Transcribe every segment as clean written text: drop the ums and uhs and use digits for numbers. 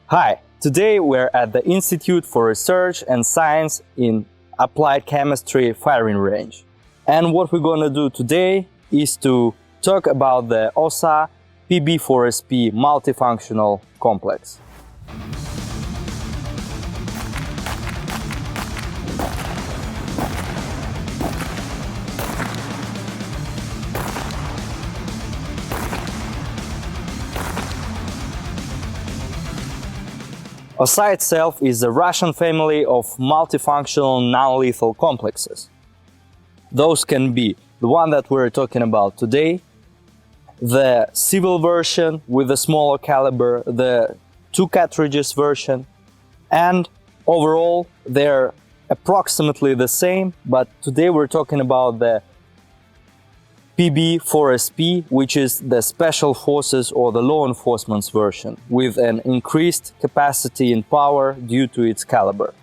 Hi, today we're at the Institute for Research and Science in Applied Chemistry firing range. And what we're going to do today is to talk about the OSA PB-4SP multifunctional complex. OSA itself is a Russian family of multifunctional non-lethal complexes. Those can be the one that we're talking about today, the civil version with a smaller caliber, the 2 cartridges version, and overall they're approximately the same, but today we're talking about the PB-4SP, which is the Special Forces or the law enforcement's version, with an increased capacity and power due to its caliber.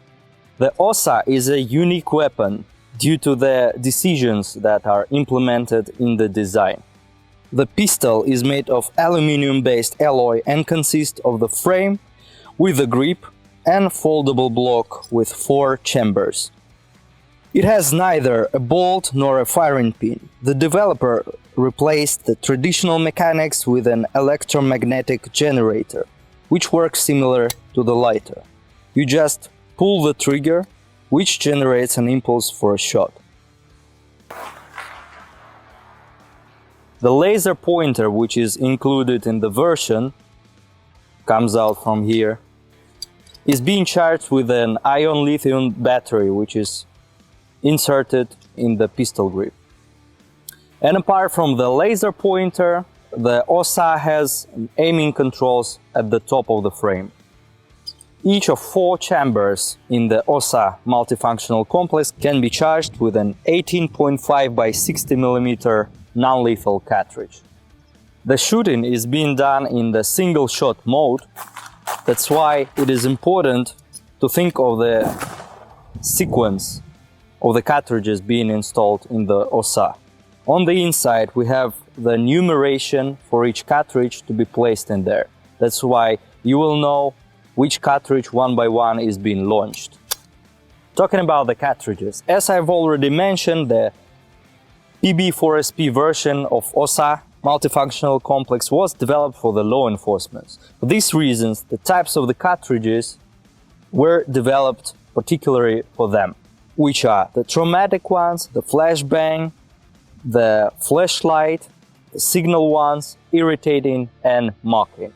The OSA is a unique weapon due to the decisions that are implemented in the design. The pistol is made of aluminum-based alloy and consists of the frame with a grip and foldable block with 4 chambers. It has neither a bolt nor a firing pin. The developer replaced the traditional mechanics with an electromagnetic generator, which works similar to the lighter. You just pull the trigger, which generates an impulse for a shot. The laser pointer, which is included in the version, comes out from here, is being charged with an ion lithium battery, which is inserted in the pistol grip. And apart from the laser pointer, the OSA has aiming controls at the top of the frame. Each of 4 chambers in the OSA multifunctional complex can be charged with an 18.5 by 60 mm non-lethal cartridge. The shooting is being done in the single-shot mode. That's why it is important to think of the sequence of the cartridges being installed in the OSA. On the inside we have the numeration for each cartridge to be placed in there. That's why you will know which cartridge one by one is being launched. Talking about the cartridges, as I've already mentioned, the PB-4SP version of OSA multifunctional complex was developed for the law enforcement. For these reasons, the types of the cartridges were developed particularly for them, which are the traumatic ones, the flashbang, the flashlight, the signal ones, irritating and mocking.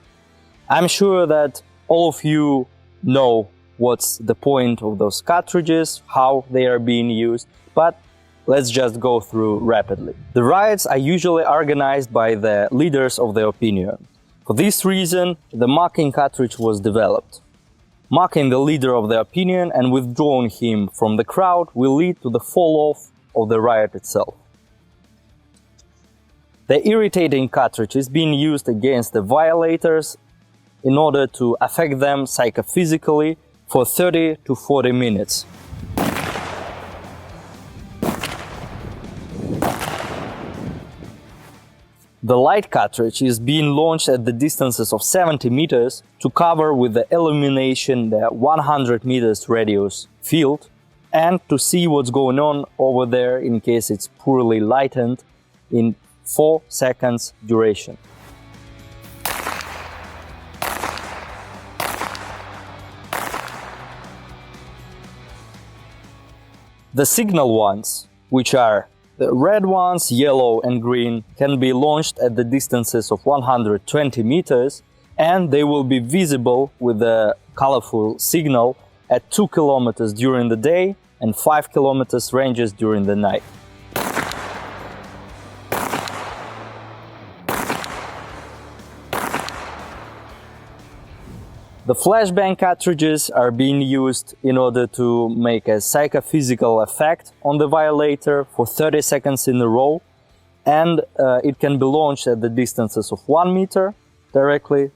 I'm sure that all of you know what's the point of those cartridges, how they are being used, but let's just go through rapidly. The riots are usually organized by the leaders of the opinion. For this reason, the mocking cartridge was developed. Mocking the leader of the opinion and withdrawing him from the crowd will lead to the fall-off of the riot itself. The irritating cartridge is being used against the violators in order to affect them psychophysically for 30 to 40 minutes. The light cartridge is being launched at the distances of 70 meters to cover with the illumination the 100 meters radius field and to see what's going on over there in case it's poorly lightened in 4 seconds duration. The signal ones, which are the red ones, yellow and green, can be launched at the distances of 120 meters and they will be visible with a colorful signal at 2 kilometers during the day and 5 kilometers ranges during the night. The flashbang cartridges are being used in order to make a psychophysical effect on the violator for 30 seconds in a row, and it can be launched at the distances of 1 meter directly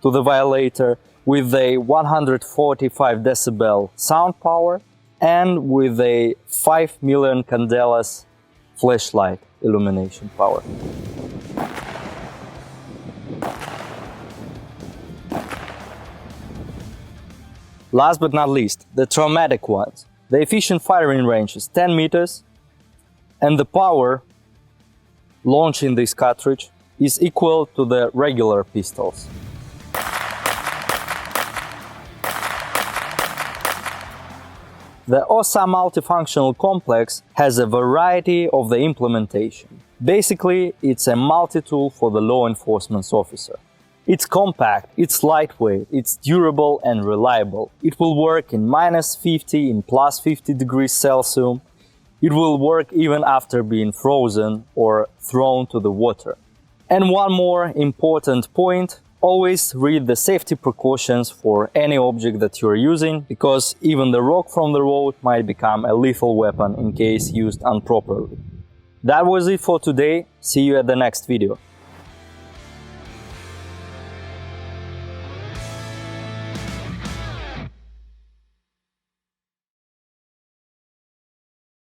to the violator with a 145 decibel sound power and with a 5 million candelas flashlight illumination power. Last but not least, the traumatic ones. The efficient firing range is 10 meters and the power launching this cartridge is equal to the regular pistols. The OSA multifunctional complex has a variety of the implementation. Basically, it's a multi-tool for the law enforcement officer. It's compact, it's lightweight, it's durable and reliable. It will work in -50, in +50 degrees Celsius. It will work even after being frozen or thrown to the water. And one more important point, always read the safety precautions for any object that you're using, because even the rock from the road might become a lethal weapon in case used improperly. That was it for today. See you at the next video.